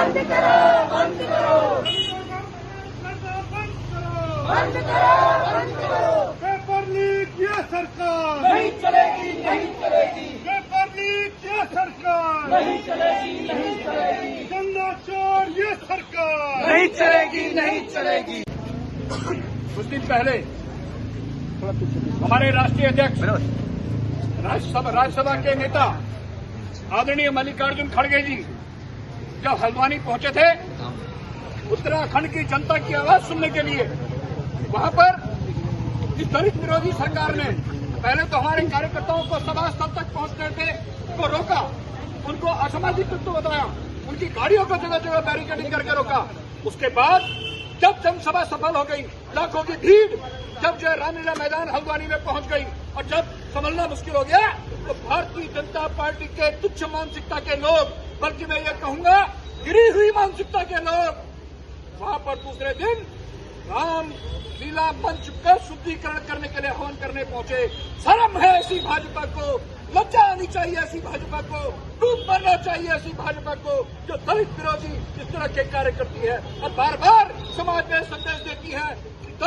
बंद करो, बंद करो, बंद करो, बंद करो। पेपर लीक ये सरकार नहीं चलेगी, नहीं चलेगी, पेपर लीक ये सरकार नहीं चलेगी, नहीं चलेगी, गन्ना चोर ये सरकार नहीं चलेगी, नहीं चलेगी। कुछ दिन पहले हमारे राष्ट्रीय अध्यक्ष राज्यसभा के नेता आदरणीय मल्लिकार्जुन खड़गे जी जब हल्द्वानी पहुंचे थे उत्तराखंड की जनता की आवाज सुनने के लिए, वहां पर इस दलित विरोधी सरकार ने पहले तो हमारे कार्यकर्ताओं को सभा स्थल तक पहुंचने से को रोका, उनको असामाजिक तत्व बताया, उनकी गाड़ियों को जगह जगह बैरिकेडिंग करके रोका। उसके बाद जब जनसभा सफल हो गई, लाखों की भीड़ जब जो रामलीला मैदान हल्द्वानी में पहुंच गई और जब संभलना मुश्किल हो गया, तो भारतीय जनता पार्टी के तुच्छ मानसिकता के लोग, बल्कि मैं ये कहूंगा गिरी हुई मानसिकता के लोग वहां पर दूसरे दिन रामलीला मंच का शुद्धिकरण करने के लिए हवन करने पहुंचे। शर्म है ऐसी भाजपा को, लज्जा आनी चाहिए ऐसी भाजपा को, डूब मरना चाहिए ऐसी भाजपा को जो दलित विरोधी इस तरह के कार्य करती है और बार बार समाज में संदेश देती है कि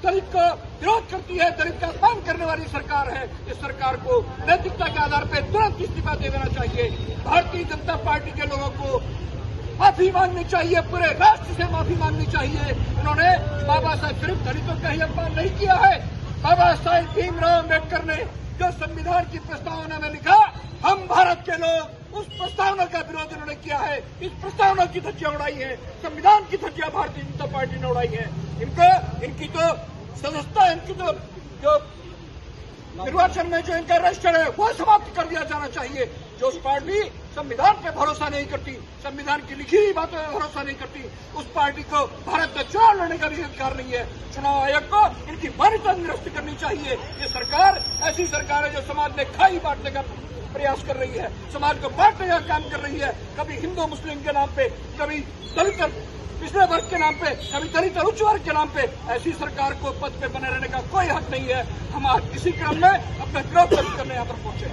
दलित को विरोध करती है, दलित का अपमान करने वाली सरकार है। इस सरकार को नैतिकता के आधार पर तुरंत इस्तीफा दे देना चाहिए। भारतीय जनता पार्टी के लोगों को माफी मांगनी चाहिए, पूरे राष्ट्र से माफी मांगनी चाहिए। उन्होंने बाबा साहब सिर्फ दलितों का ही अपमान नहीं किया है, बाबा साहेब भीमराव अम्बेडकर ने जो संविधान की प्रस्तावना में लिखा, हम भारत के लोग, उस प्रस्तावना का विरोध उन्होंने किया है। इस प्रस्तावना की धज्जियां उड़ाई है, संविधान की धज्जियां भारतीय जनता पार्टी ने उड़ाई है। इनकी तो सदस्यता, इनकी तो जो निर्वाचन में जो इनका रजिस्टर है वो समाप्त कर दिया जाना चाहिए। जो पार्टी संविधान पे भरोसा नहीं करती, संविधान की लिखी हुई बातों पर भरोसा नहीं करती, उस पार्टी को भारत में चुनाव लड़ने का भी अधिकार नहीं है। चुनाव आयोग को इनकी मान्यता निरस्त करनी चाहिए। ये सरकार ऐसी सरकार है जो समाज में खाई बांटने का प्रयास कर रही है, समाज को बांटने का काम कर रही है। कभी हिंदू मुस्लिम के नाम पे, कभी दलित पिछड़े वर्ग के नाम पे, कभी दलित और उच्च वर्ग के नाम पे। ऐसी सरकार को पद पे बने रहने का कोई हक नहीं है। हम आज इसी क्रम में अपना विरोध करने यहाँ पर पहुंचे।